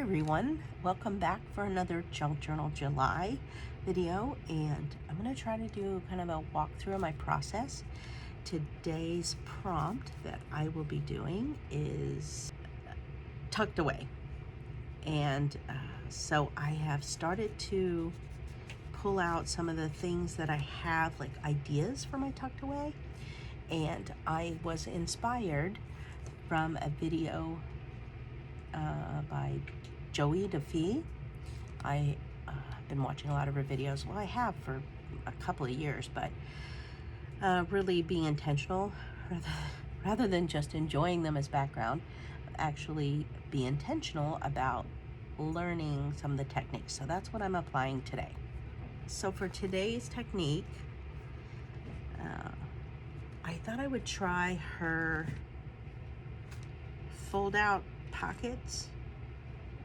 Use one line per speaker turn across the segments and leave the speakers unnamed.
everyone, welcome back for another Junk Journal July video, and I'm going to try to do kind of a walkthrough of my process. Today's prompt that I will be doing is tucked away, and so I have started to pull out some of the things that I have, like ideas for my tucked away, and I was inspired from a video by Joey DeFee. I have been watching a lot of her videos. Well, I have for a couple of years, but really being intentional rather than just enjoying them as background, actually be intentional about learning some of the techniques. So that's what I'm applying today. So for today's technique, I thought I would try her fold out pockets.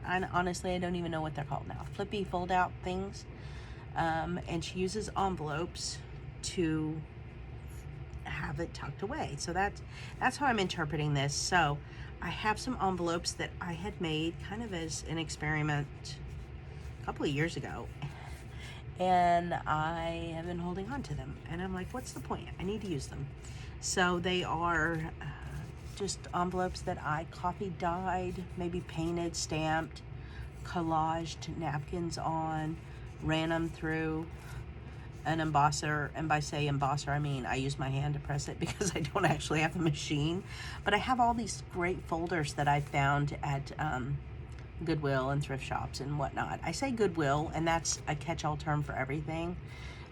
And honestly, I don't even know what they're called now. Flippy fold out things. And she uses envelopes to have it tucked away. So that's how I'm interpreting this. So I have some envelopes that I had made kind of as an experiment a couple of years ago. And I have been holding on to them. And I'm like, what's the point? I need to use them. So they are just envelopes that I coffee dyed, maybe painted, stamped, collaged napkins on, ran them through an embosser. And by say embosser, I mean I use my hand to press it because I don't actually have a machine. But I have all these great folders that I found at Goodwill and thrift shops and whatnot. I say Goodwill, and that's a catch-all term for everything.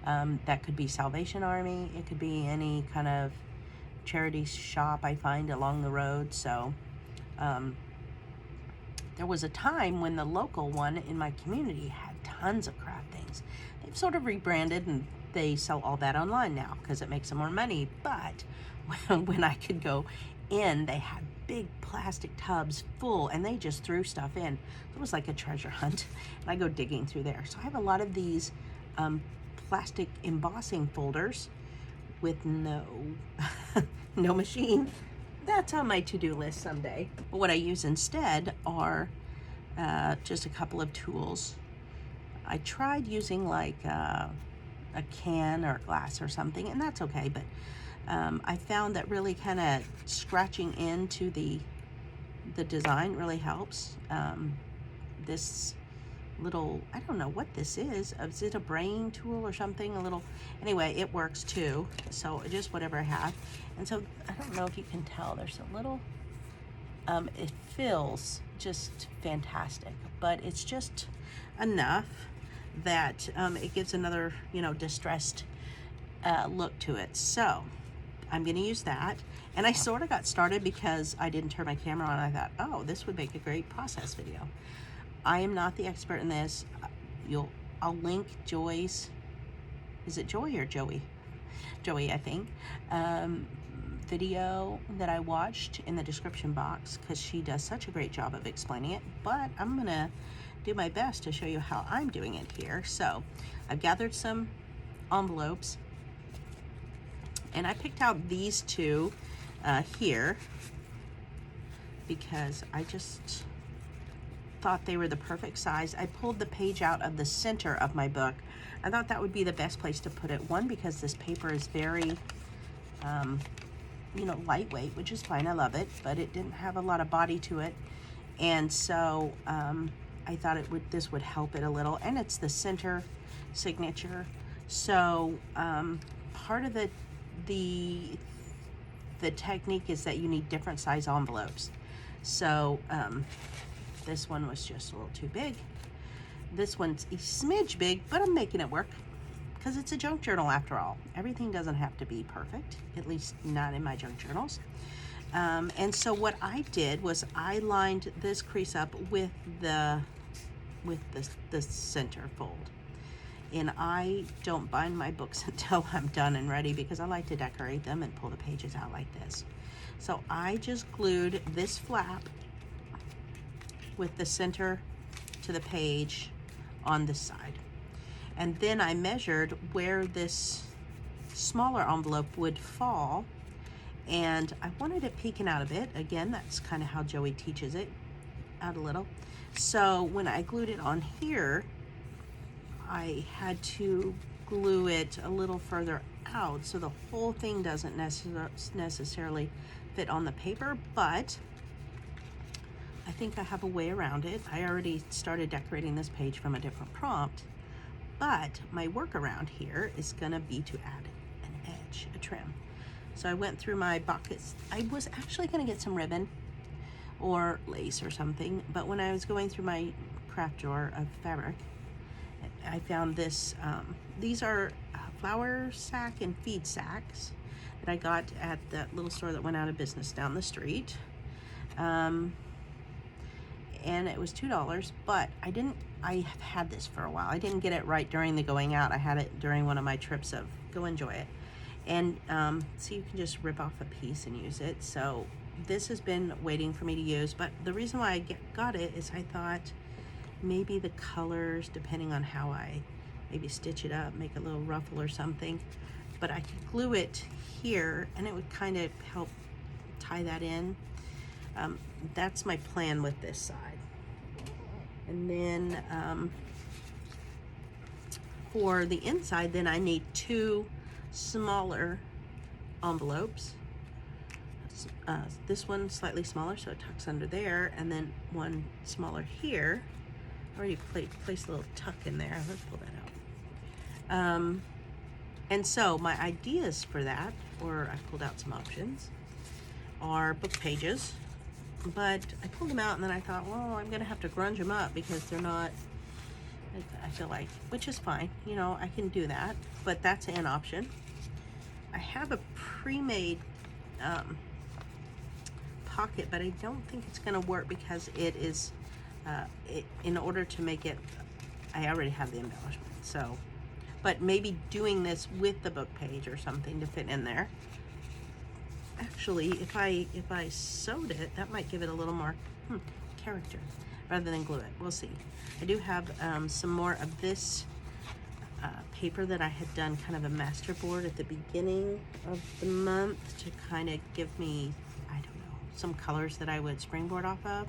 That could be Salvation Army. It could be any kind of charity shop I find along the road. So there was a time when the local one in my community had tons of craft things. They've sort of rebranded and they sell all that online now because it makes them more money. But when I could go in, they had big plastic tubs full, and they just threw stuff in. It was like a treasure hunt, and I go digging through there. So I have a lot of these plastic embossing folders with no no machine. That's on my to-do list someday. But what I use instead are just a couple of tools. I tried using like a can or glass or something, and that's okay, but I found that really kind of scratching into the design really helps. This little, I don't know what this is. Is it a brain tool or something? A little, anyway, it works too. So just whatever I have. And so I don't know if you can tell, there's a little, it feels just fantastic, but it's just enough that it gives another, distressed look to it. So I'm going to use that. And I sort of got started because I didn't turn my camera on. I thought, oh, this would make a great process video. I am not the expert in this. I'll link Joy's, is it Joy or Joey? Joey, I think, video that I watched in the description box because she does such a great job of explaining it. But I'm going to do my best to show you how I'm doing it here. So I've gathered some envelopes, and I picked out these two here because I just thought they were the perfect size. I pulled the page out of the center of my book. I thought that would be the best place to put it. One, because this paper is very, lightweight, which is fine. I love it, but it didn't have a lot of body to it. And so I thought this would help it a little. And it's the center signature. So part of the technique is that you need different size envelopes. So this one was just a little too big. This one's a smidge big, but I'm making it work because it's a junk journal after all. Everything doesn't have to be perfect, at least not in my junk journals. And so what I did was I lined this crease up with the center fold. And I don't bind my books until I'm done and ready because I like to decorate them and pull the pages out like this. So I just glued this flap with the center to the page on this side. And then I measured where this smaller envelope would fall, and I wanted it peeking out a bit. Again, that's kind of how Joey teaches it, out a little. So when I glued it on here, I had to glue it a little further out so the whole thing doesn't necessarily fit on the paper, but I think I have a way around it. I already started decorating this page from a different prompt, but my workaround here is gonna be to add an edge, a trim. So I went through my buckets. I was actually gonna get some ribbon or lace or something, but when I was going through my craft drawer of fabric, I found this. These are flour sack and feed sacks that I got at that little store that went out of business down the street. And it was $2, but I have had this for a while. I didn't get it right during the going out. I had it during one of my trips of go enjoy it. And so you can just rip off a piece and use it. So this has been waiting for me to use, but the reason why I got it is I thought maybe the colors, depending on how I maybe stitch it up, make a little ruffle or something, but I could glue it here and it would kind of help tie that in. That's my plan with this side. And then for the inside, then I need 2 smaller envelopes. This one slightly smaller, so it tucks under there, and then one smaller here. I already placed a little tuck in there. Let's pull that out. And so my ideas for that, or I pulled out some options, are book pages. But I pulled them out and then I thought, well, I'm gonna have to grunge them up because they're not, I feel like, which is fine, you know, I can do that, but that's an option. I have a pre-made pocket, but I don't think it's gonna work because it is, in order to make it, I already have the embellishment, so, but maybe doing this with the book page or something to fit in there. Actually, if I sewed it, that might give it a little more character rather than glue it. We'll see. I do have some more of this paper that I had done kind of a master board at the beginning of the month to kind of give me, I don't know, some colors that I would springboard off of.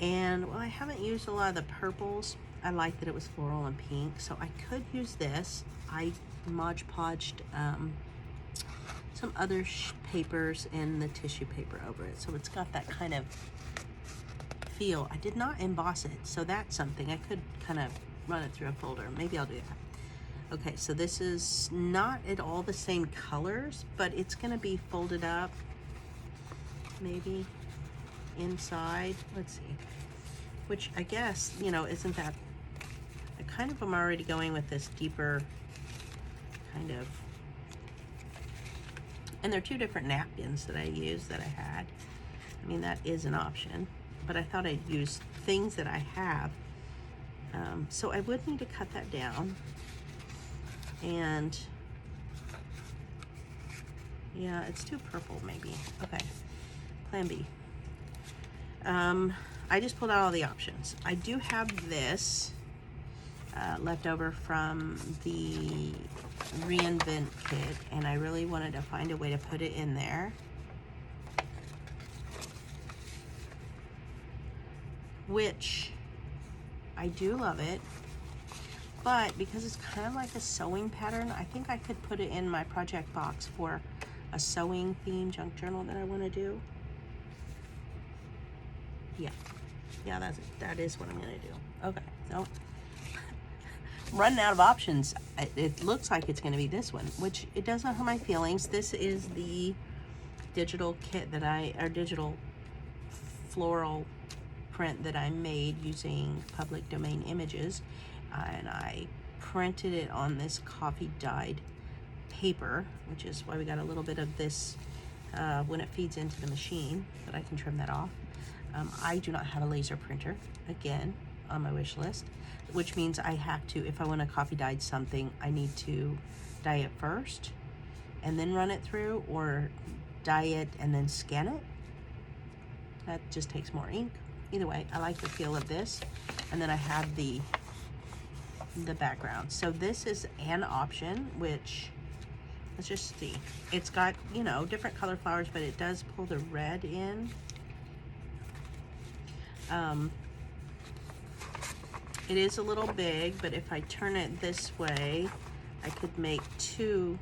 And well, I haven't used a lot of the purples. I like that it was floral and pink, so I could use this. I Mod Podged some other papers and the tissue paper over it, so it's got that kind of feel. I did not emboss it, so that's something. I could kind of run it through a folder. Maybe I'll do that. Okay, so this is not at all the same colors, but it's gonna be folded up maybe inside. Let's see, which I guess, you know, isn't that, I kind of am already going with this deeper kind of. And there are 2 different napkins that I used that I had. I mean, that is an option, but I thought I'd use things that I have. So I would need to cut that down. And yeah, it's too purple maybe. Okay, plan B. I just pulled out all the options. I do have this left over from the Reinvent kit, and I really wanted to find a way to put it in there, which I do love it, but because it's kind of like a sewing pattern, I think I could put it in my project box for a sewing theme junk journal that I want to do. Yeah, that is what I'm gonna do. Okay, so running out of options. It looks like it's going to be this one, which it doesn't hurt my feelings. This is the digital kit that or digital floral print that I made using public domain images, and I printed it on this coffee dyed paper, which is why we got a little bit of this when it feeds into the machine, but I can trim that off. I do not have a laser printer, again, on my wish list, which means I have to, if I want to coffee dyed something, I need to dye it first and then run it through, or dye it and then scan it. That just takes more ink. Either way, I like the feel of this. And then I have the background. So this is an option, which, let's just see. It's got, you know, different color flowers, but it does pull the red in. It is a little big, but if I turn it this way, I could make 2.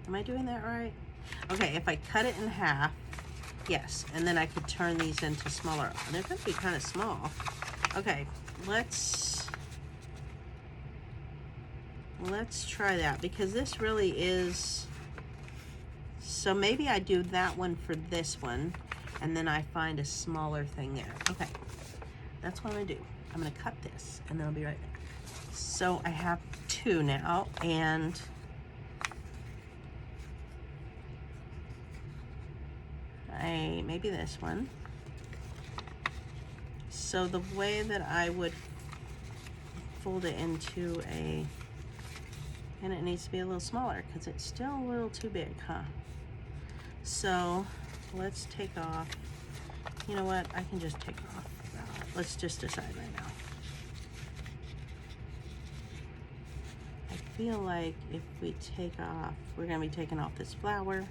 Am I doing that right? Okay, if I cut it in half, yes, and then I could turn these into smaller. They're gonna be kind of small. Okay, let's try that, because this really is, so maybe I do that one for this one, and then I find a smaller thing there. Okay, that's what I'm gonna do. I'm gonna cut this, and then I'll be right back. So I have 2 now, and maybe this one. So the way that I would fold it into a, and it needs to be a little smaller because it's still a little too big, huh? So let's take off, you know what, I can just take off. Let's just decide right now. I feel like if we take off, we're gonna be taking off this flower.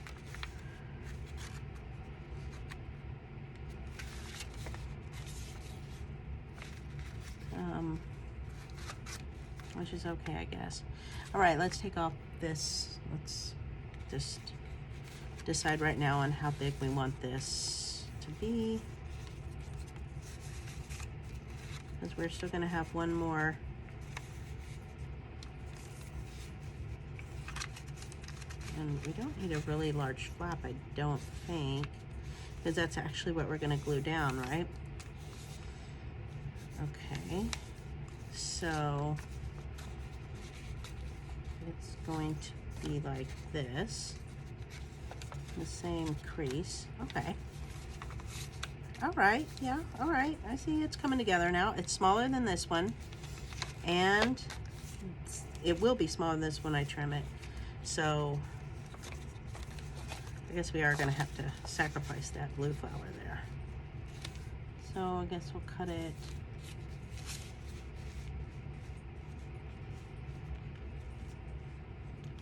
Which is okay, I guess. All right, let's take off this. Let's just decide right now on how big we want this to be, because we're still gonna have one more. And we don't need a really large flap, I don't think, because that's actually what we're gonna glue down, right? Okay, so it's going to be like this, the same crease. Okay. All right, yeah, all right. I see it's coming together now. It's smaller than this one, and it will be smaller than this when I trim it. So I guess we are gonna have to sacrifice that blue flower there. So I guess we'll cut it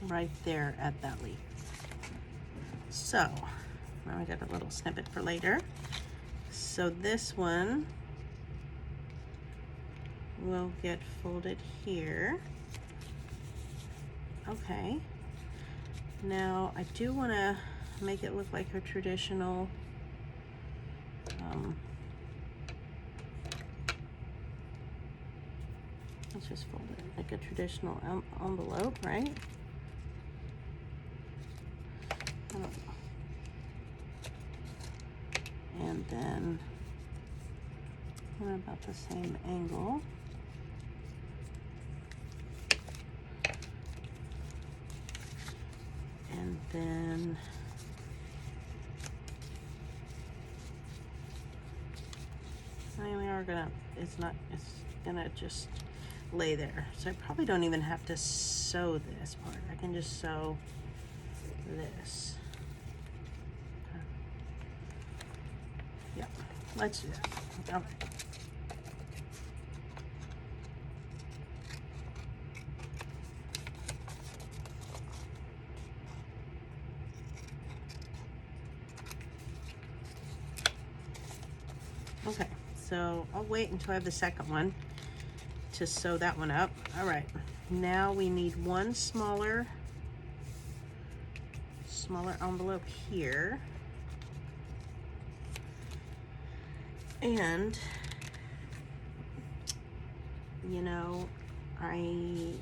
right there at that leaf. So now I got a little snippet for later. So this one will get folded here. Okay. Now I do want to make it look like a traditional let's just fold it like a traditional envelope, right? I don't know. And then we're about the same angle. And then we are gonna, it's gonna just lay there. So I probably don't even have to sew this part. I can just sew this. Yeah, let's do that. Okay. Okay, so I'll wait until I have the second one to sew that one up. All right, now we need one smaller envelope here. And, you know, I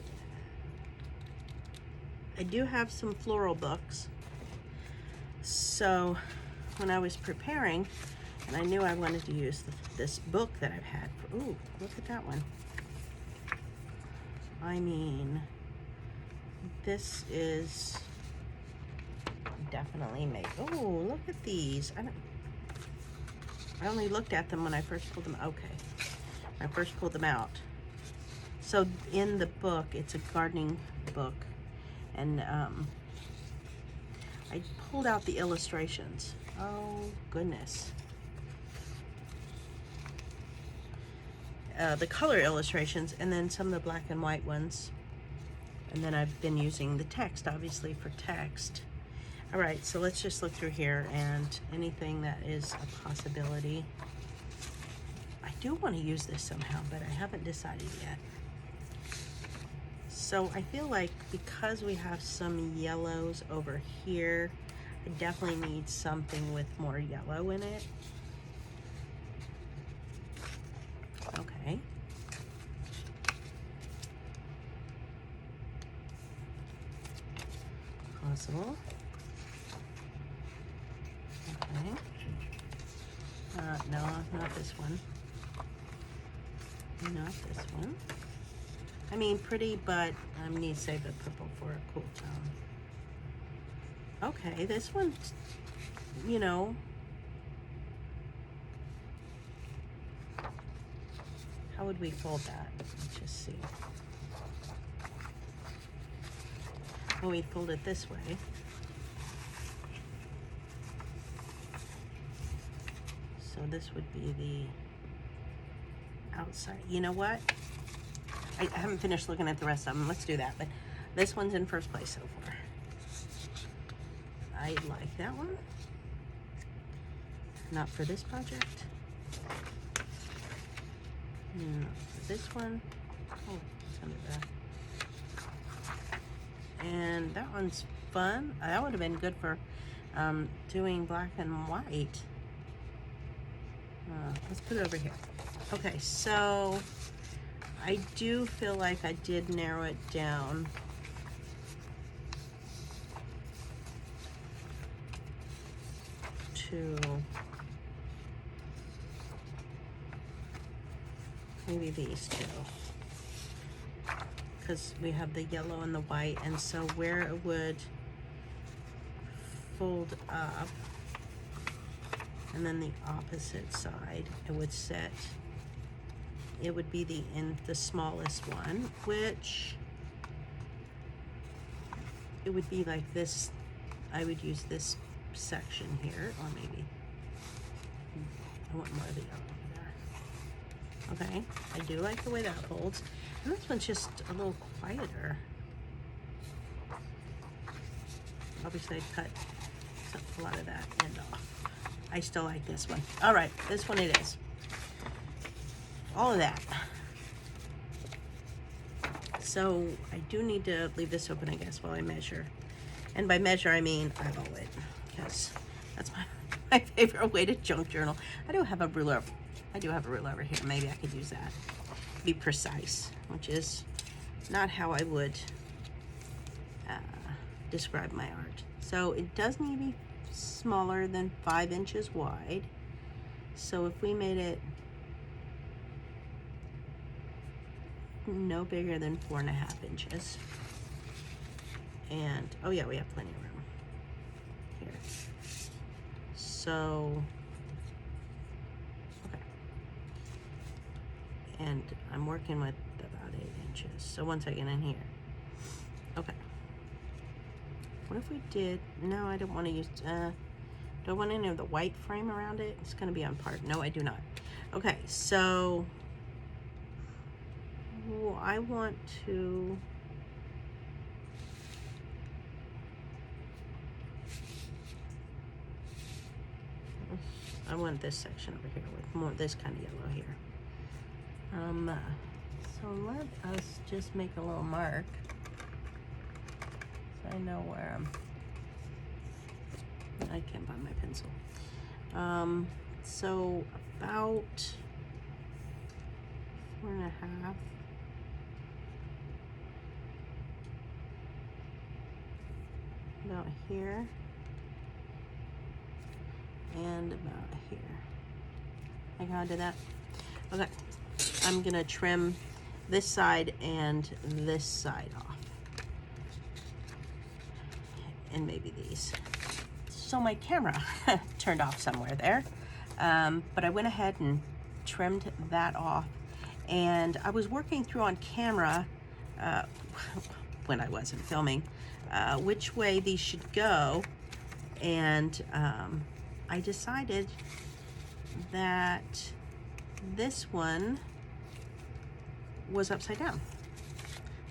do have some floral books. So when I was preparing, and I knew I wanted to use this book that I've had for, ooh, look at that one. I mean, this is definitely made. Oh, look at these. I only looked at them when I first pulled them. Okay, I first pulled them out. So in the book, it's a gardening book, and I pulled out the illustrations. Oh goodness. The color illustrations, and then some of the black and white ones. And then I've been using the text, obviously, for text. All right, so let's just look through here, and anything that is a possibility. do want to use this somehow, but I haven't decided yet. So I feel like because we have some yellows over here, I definitely need something with more yellow in it. Okay. Possible. Okay. No, not this one. Not this one. I mean, pretty, but I need to save the purple for a cool tone. Okay, this one, you know, how would we fold that? Let's just see. Well, we'd fold it this way. So this would be the outside. You know what? I haven't finished looking at the rest of them. Let's do that. But this one's in first place so far. I like that one. Not for this project. Not for this one. Oh, it's under there. And that one's fun. That would have been good for doing black and white. Let's put it over here. Okay, so I do feel like I did narrow it down. To maybe these two, because we have the yellow and the white, and so where it would fold up and then the opposite side it would set, it would be the smallest one, which it would be like this. I would use this section here, or maybe I want more of the yellow there. Okay, I do like the way that folds, and this one's just a little quieter. Obviously I cut a lot of that end off. I still like this one. All right, this one it is. All of that. So I do need to leave this open, I guess, while I measure. And by measure, I mean eyeball it, because that's my favorite way to junk journal. I do have a ruler over here. Maybe I could use that. Be precise, which is not how I would describe my art. So it does need to be smaller than 5 inches wide. So if we made it no bigger than 4.5 inches. And, oh yeah, we have plenty of room here. So, okay. And I'm working with about 8 inches. So once I get in here. Okay. What if we did, no, I don't want to use, do I want any of the white frame around it? It's going to be on part. No, I do not. Okay, so I want to, I want this section over here with more this kind of yellow here. So let us just make a little mark so I know where I can't find my pencil. So about 4.5. About here. And about here. I got to that. Okay, I'm gonna trim this side and this side off, and maybe these. So my camera turned off somewhere there, but I went ahead and trimmed that off, and I was working through on camera when I wasn't filming which way these should go, and I decided that this one was upside down.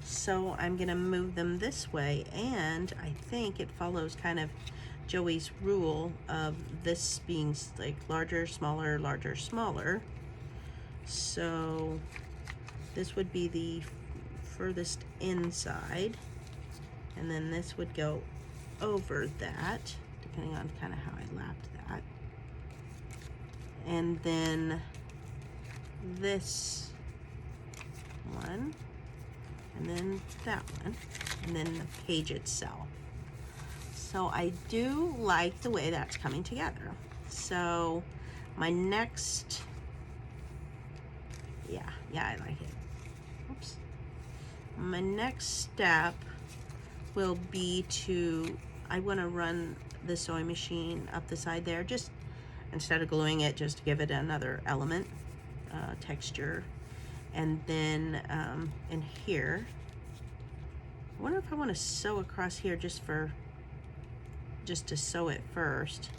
So I'm gonna move them this way, and I think it follows kind of Joey's rule of this being like larger, smaller, larger, smaller. So this would be the furthest inside, and then this would go over that, depending on kind of how I lapped that. And then this one, and then that one, and then the page itself. So I do like the way that's coming together. So my next, yeah, I like it. Oops. My next step will be to, I want to run the sewing machine up the side there, just instead of gluing it, just to give it another element, texture. And then in here, I wonder if I want to sew across here just to sew it first,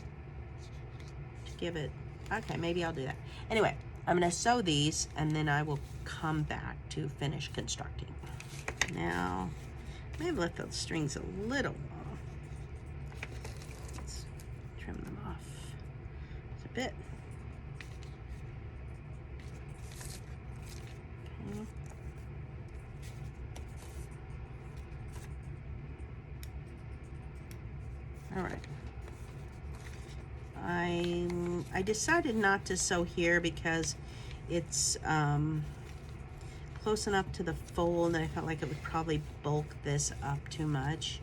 to give it, okay, maybe I'll do that. Anyway, I'm going to sew these, and then I will come back to finish constructing. Now, I may have left those strings a little long. Let's trim them off just a bit. Okay. All right. I decided not to sew here because it's close enough to the fold that I felt like it would probably bulk this up too much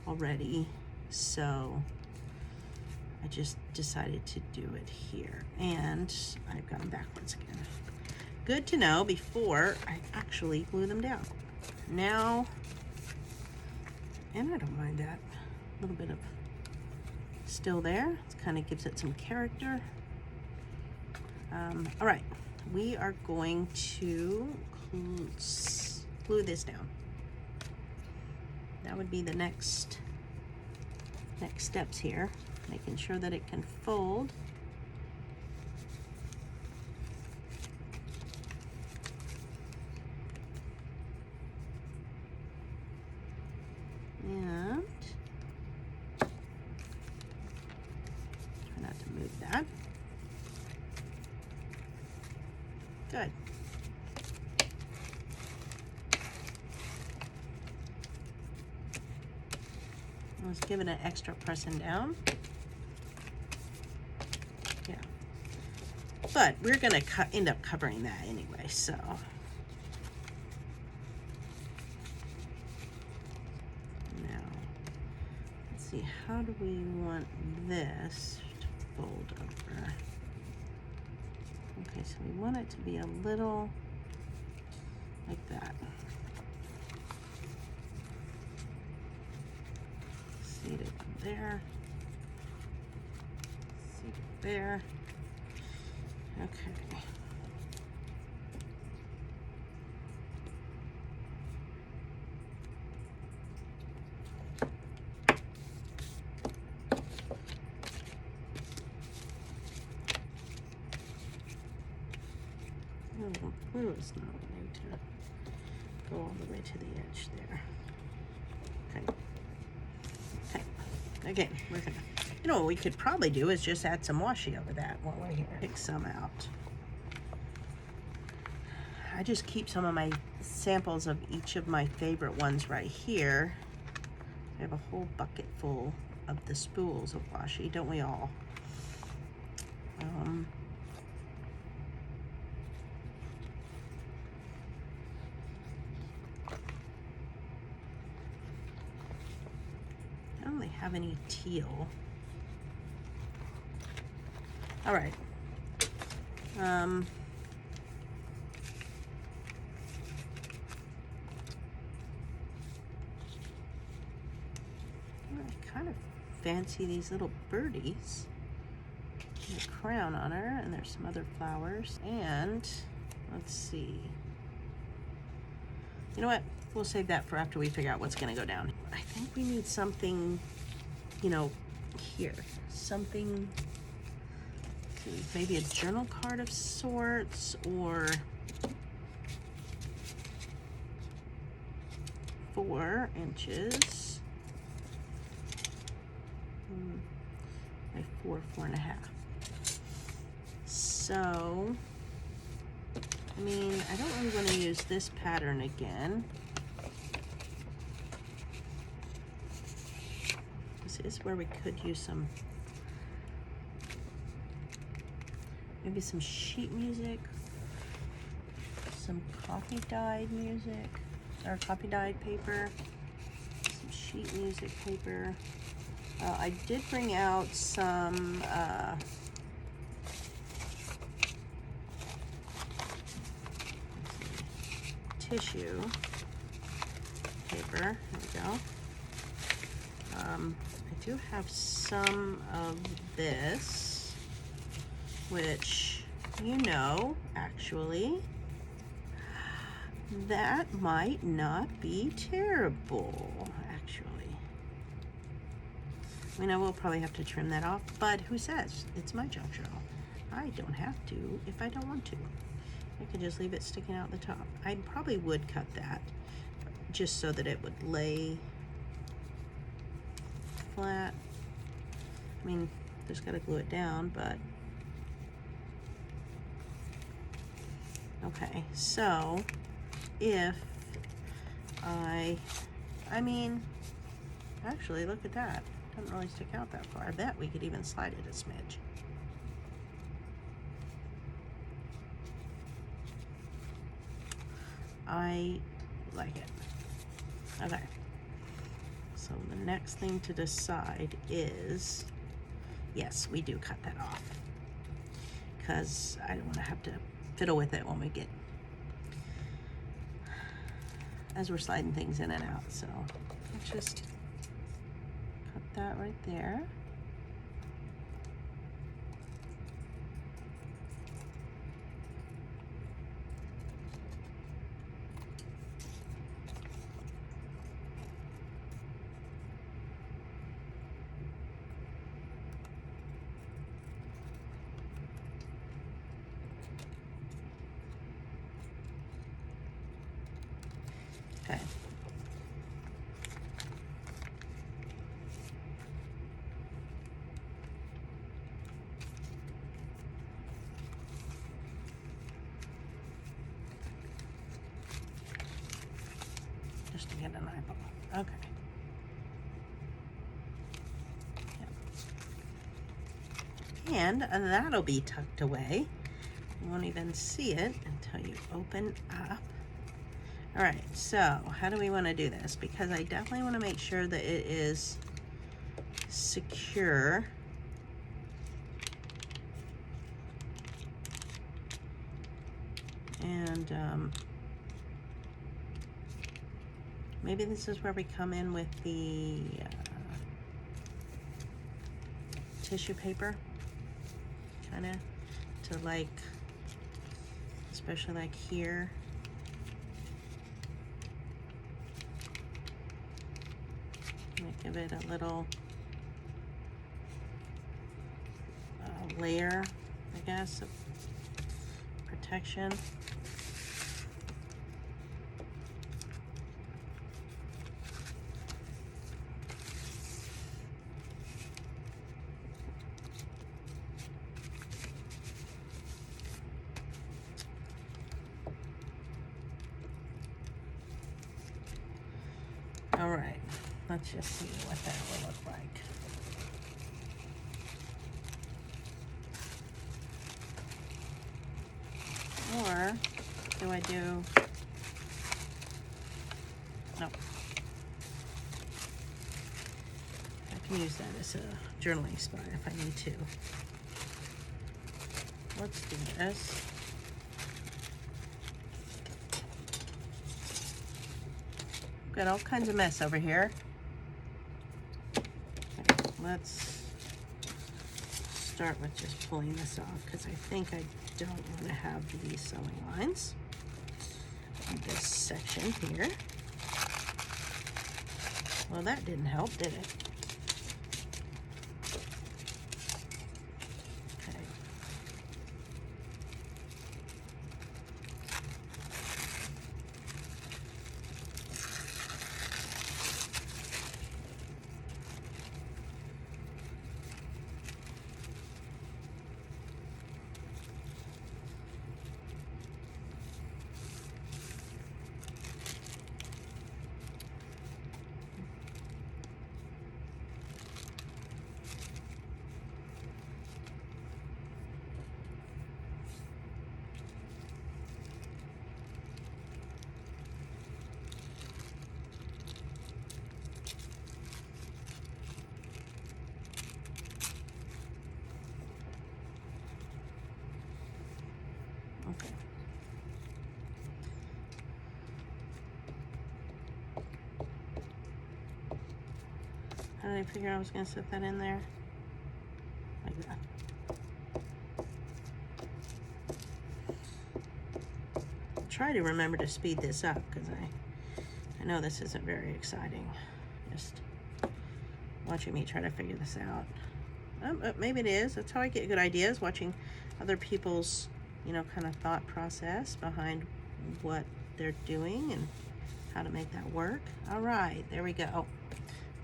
already. So I just decided to do it here, and I've got them backwards again. Good to know before I actually glue them down. Now, and I don't mind that, a little bit of still there. It kind of gives it some character. All right, we are going to glue this down. That would be the next steps here, making sure that it can fold. And try not to move that. Good. Let's give it an extra pressing down. Yeah. But we're gonna end up covering that anyway, so. Now, let's see, how do we want this to fold over? Okay, so we want it to be a little like that. Seat it there. Seat it there. Okay. Glue is not going to go all the way to the edge there. Okay. Okay. Again, we're gonna, you know what we could probably do is just add some washi over that while we're here. Pick some out. I just keep some of my samples of each of my favorite ones right here. I have a whole bucket full of the spools of washi, don't we all? I don't really have any teal. All right. I kind of fancy these little birdies. And a crown on her, and there's some other flowers. And let's see. You know what? We'll save that for after we figure out what's gonna go down. I think we need something, you know, here. Something, maybe a journal card of sorts, or 4 inches by 4.5. So I mean, I don't really want to use this pattern again. This is where we could use some, maybe some sheet music, some copy dyed music, or copy dyed paper, some sheet music paper. I did bring out some tissue paper. There we go. I do have some of this, which, you know, actually, that might not be terrible, actually. I mean, I will probably have to trim that off, but who says? It's my junk journal. I don't have to if I don't want to. I could just leave it sticking out the top. I probably would cut that just so that it would lay flat. I mean, just gotta glue it down, but okay. So if I mean, actually, look at that. Doesn't really stick out that far. I bet we could even slide it a smidge. I like it. Okay. So the next thing to decide is, yes, we do cut that off, because I don't want to have to fiddle with it when we get, as we're sliding things in and out. So let's just cut that right there. Okay. Just to get an eyeball. Okay. Yep. And that'll be tucked away. You won't even see it until you open up. All right, so how do we want to do this? Because I definitely want to make sure that it is secure. And maybe this is where we come in with the tissue paper, kind of to like, especially like here. Give it a little layer, I guess, of protection. All right. Let's just see what that will look like. Or do I do, no. I can use that as a journaling spot if I need to. Let's do this. Got all kinds of mess over here. Let's start with just pulling this off, because I think I don't want to have these sewing lines on this section here. Well, that didn't help, did it? Okay. How did I figure I was going to set that in there? Like that. Try to remember to speed this up because I know this isn't very exciting. Just watching me try to figure this out. Maybe it is. That's how I get good ideas, watching other people's, you know, kind of thought process behind what they're doing and how to make that work. All right, there we go.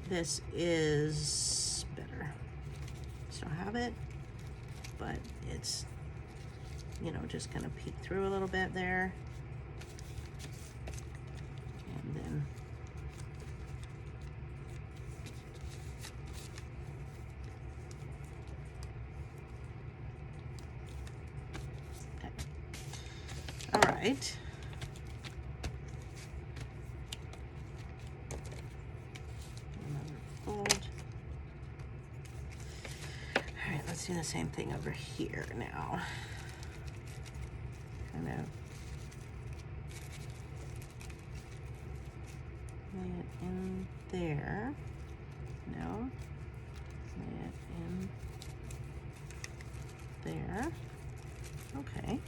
This is better. Still have it, but it's, you know, just gonna peek through a little bit there. And then okay. All right. Another fold. All right, let's do the same thing over here now. Kind of lay it in there. No. Lay it in there. Okay.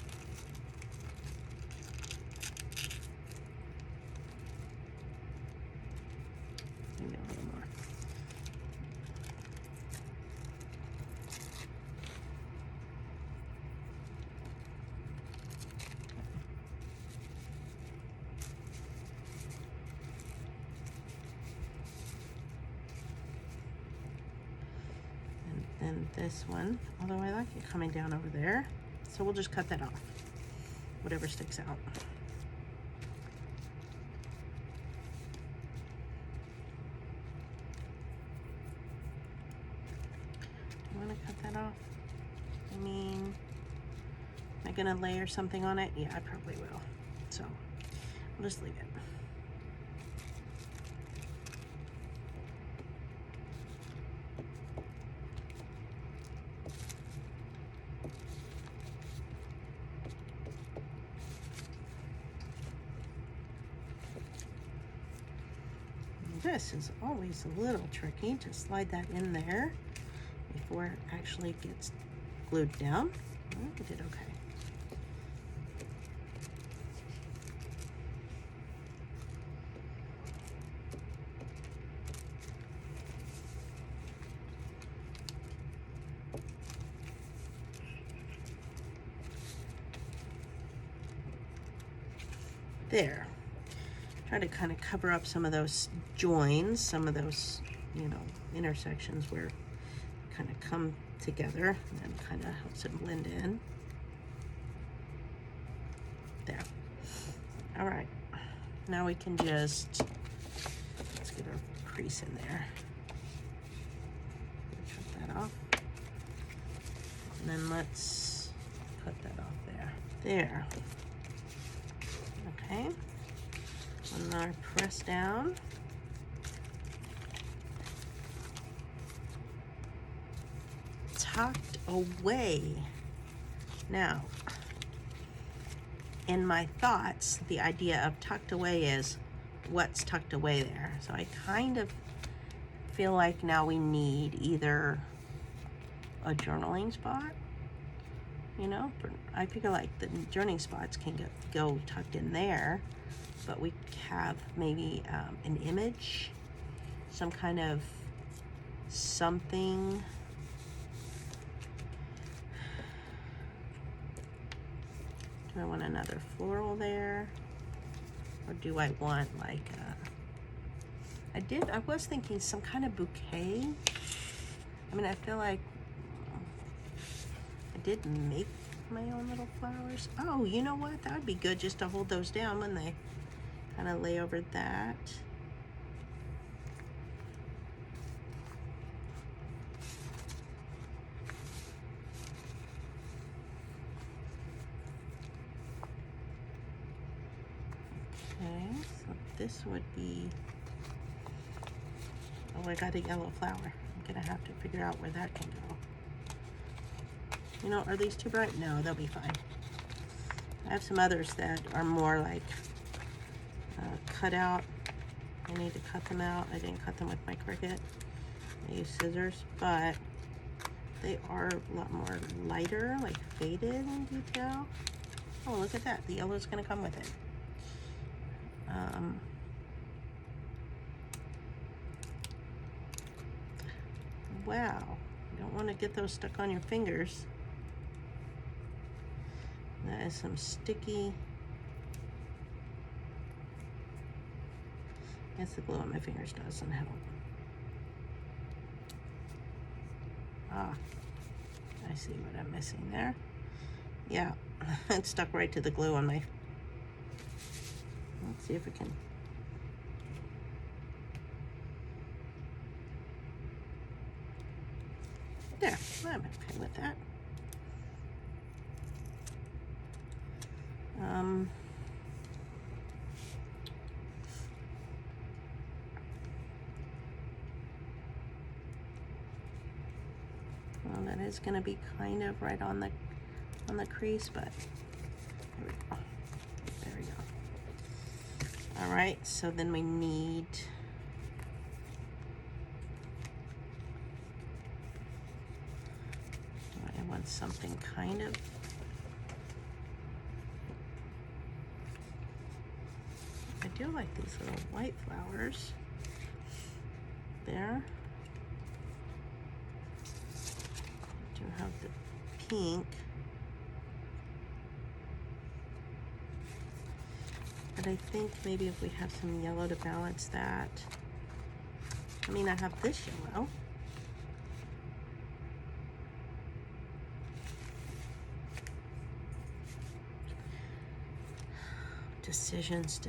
Maybe a little more. And this one, although I like it coming down over there, so we'll just cut that off, whatever sticks out. Do you want to cut that off? I mean, am I gonna layer something on it? Yeah, I probably will. So I'll just leave it. This is always a little tricky to slide that in there before it actually gets glued down. Well, we did okay. There. Try to kind of cover up some of those joins, some of those, you know, intersections where it kind of come together and kind of helps it blend in. There. All right. Now we can just, let's get our crease in there. Cut that off. And then let's cut that off there. There. Okay. Another press down. Tucked away. Now, in my thoughts, the idea of tucked away is what's tucked away there. So I kind of feel like now we need either a journaling spot, you know, I figure like the journaling spots can go tucked in there, but we have maybe an image, some kind of something. Do I want another floral there? Or do I want like I was thinking some kind of bouquet. I mean, I feel like I did make my own little flowers. Oh, you know what? That would be good just to hold those down when they kind of lay over that. Okay, so this would be, oh, I got a yellow flower. I'm gonna have to figure out where that can go. You know, are these too bright? No, they'll be fine. I have some others that are more like cut out. I need to cut them out. I didn't cut them with my Cricut. I use scissors, but they are a lot more lighter, like faded in detail. Oh, look at that. The yellow is going to come with it. Wow. You don't want to get those stuck on your fingers. That is some sticky. I guess the glue on my fingers doesn't help. Ah, I see what I'm missing there. Yeah, it stuck right to the glue on my. Let's see if we can. There, I'm okay with that. Well, that is going to be kind of right on the crease, but there we go. There we go. All right, so then we need I want something kind of I do like these little white flowers there. I do have the pink. But I think maybe if we have some yellow to balance that. I mean, I have this yellow. Decisions.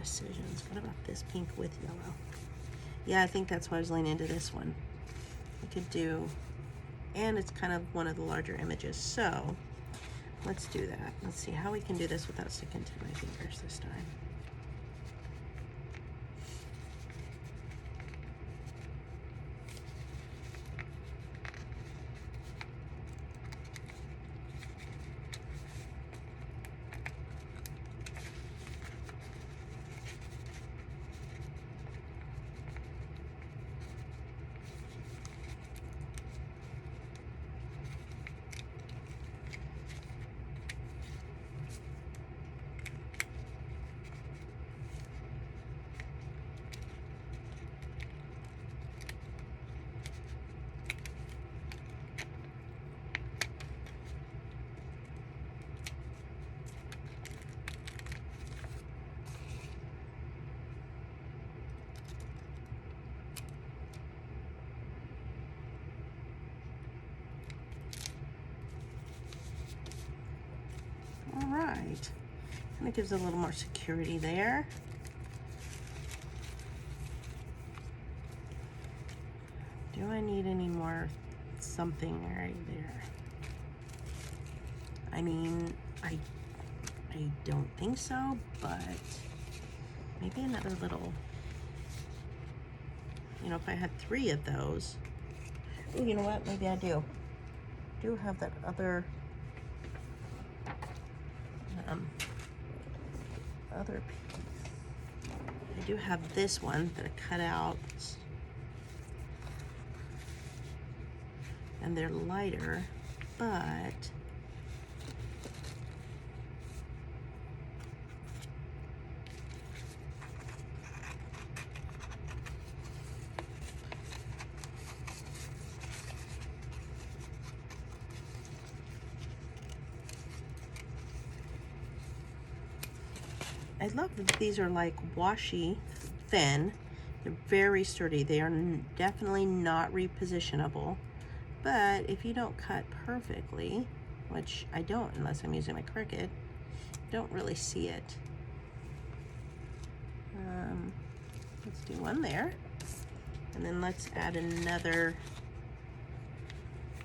What about this pink with yellow? Yeah, I think that's why I was leaning into this one. I could do, and it's kind of one of the larger images. So let's do that. Let's see how we can do this without sticking to my fingers this time. All right, and it gives a little more security there. Do I need any more something right there? I mean, I don't think so, but maybe another little, you know, if I had 3 of those. Oh, you know what? Maybe I do. I do have that other piece. I do have this one that I cut out, and they're lighter, but I love that these are like washi thin. They're very sturdy. They are definitely not repositionable. But if you don't cut perfectly, which I don't unless I'm using my Cricut, you don't really see it. Let's do one there. And then let's add another.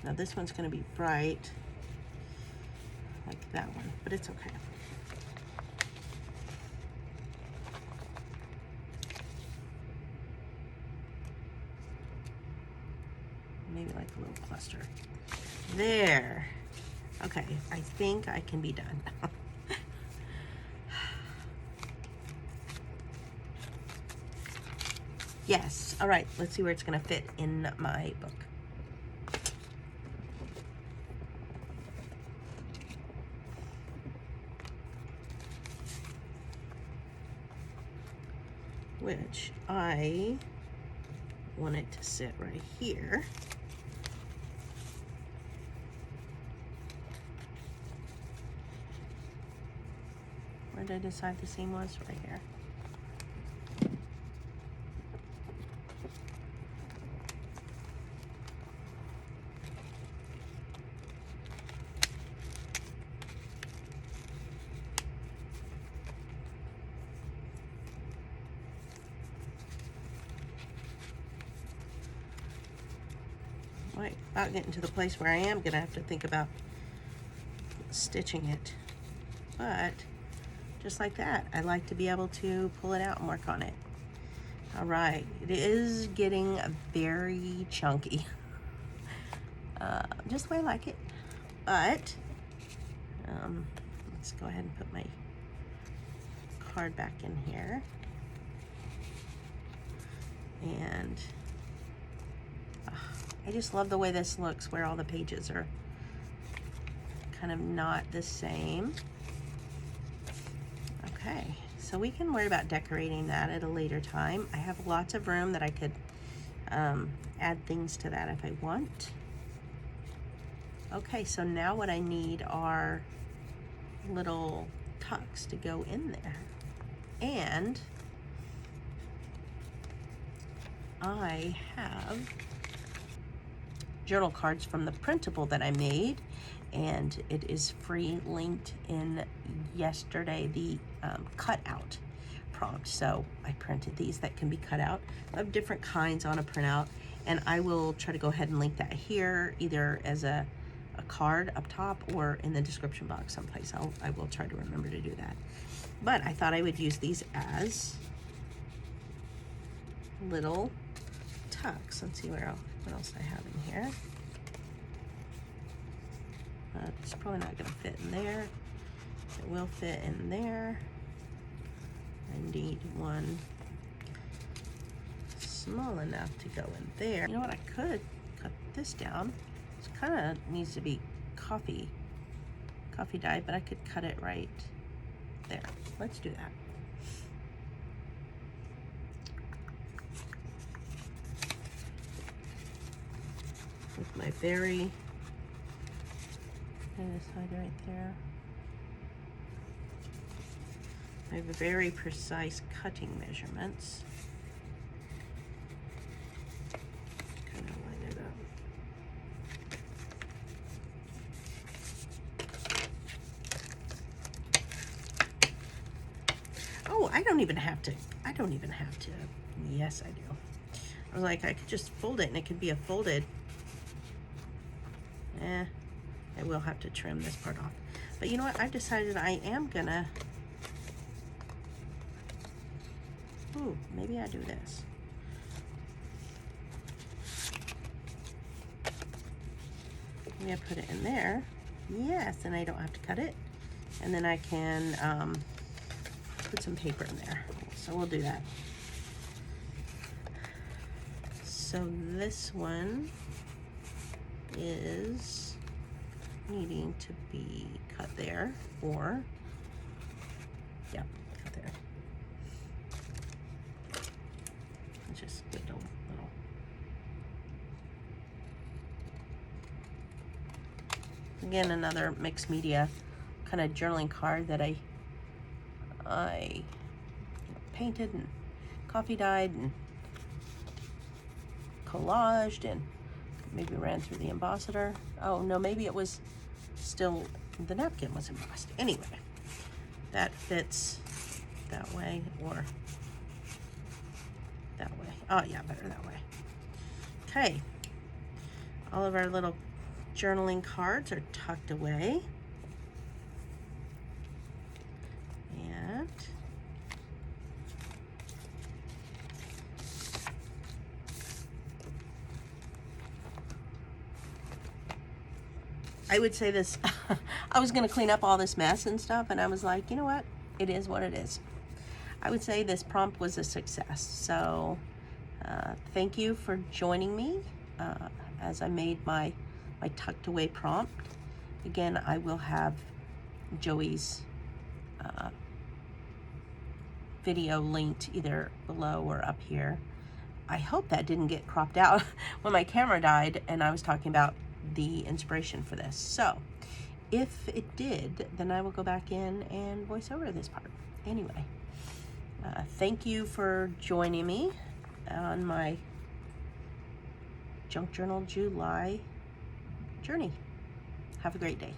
Now this one's going to be bright, like that one, but it's okay. Maybe like a little cluster. There. Okay, I think I can be done. Yes, this. All right, let's see where it's gonna fit in my book. Which I want it to sit right here. Where did I decide the seam was? Right here. Right, about getting to the place where I am gonna have to think about stitching it. But just like that, I like to be able to pull it out and work on it. All right, it is getting very chunky. Just the way I like it. But let's go ahead and put my card back in here. And I just love the way this looks, where all the pages are kind of not the same. Okay, so we can worry about decorating that at a later time. I have lots of room that I could add things to that if I want. Okay, so now what I need are little tucks to go in there. And I have journal cards from the printable that I made, and it is free linked in yesterday, the cutout prompt. So I printed these that can be cut out. I have different kinds on a printout, and I will try to go ahead and link that here, either as a card up top or in the description box someplace. I will try to remember to do that. But I thought I would use these as little tucks. Let's see what else I have in here. It's probably not going to fit in there. It will fit in there. I need one small enough to go in there. You know what? I could cut this down. It kind of needs to be coffee dyed, but I could cut it right there. Let's do that. With my very side right there. I have very precise cutting measurements. Kind of line it up. Oh, I don't even have to. Yes, I do. I was like, I could just fold it and it could be a folded. I will have to trim this part off. But you know what? I've decided I am gonna, maybe I do this. Maybe I put it in there. Yes, and I don't have to cut it. And then I can put some paper in there. So we'll do that. So this one is needing to be cut there, or yeah, cut there. Just get a little. Again, another mixed media kind of journaling card that I painted and coffee dyed and collaged and maybe ran through the embosser. Oh no, maybe it was still, the napkin was embossed. Anyway, that fits that way or that way. Oh yeah, better that way. Okay, all of our little journaling cards are tucked away. And I would say this, I was going to clean up all this mess and stuff, and I was like, you know what? It is what it is. I would say this prompt was a success. So Thank you for joining me as I made my tucked away prompt. Again, I will have Joey's video linked either below or up here. I hope that didn't get cropped out when my camera died and I was talking about the inspiration for this. So if it did, then I will go back in and voice over this part. Anyway, thank you for joining me on my Junk Journal July journey. Have a great day.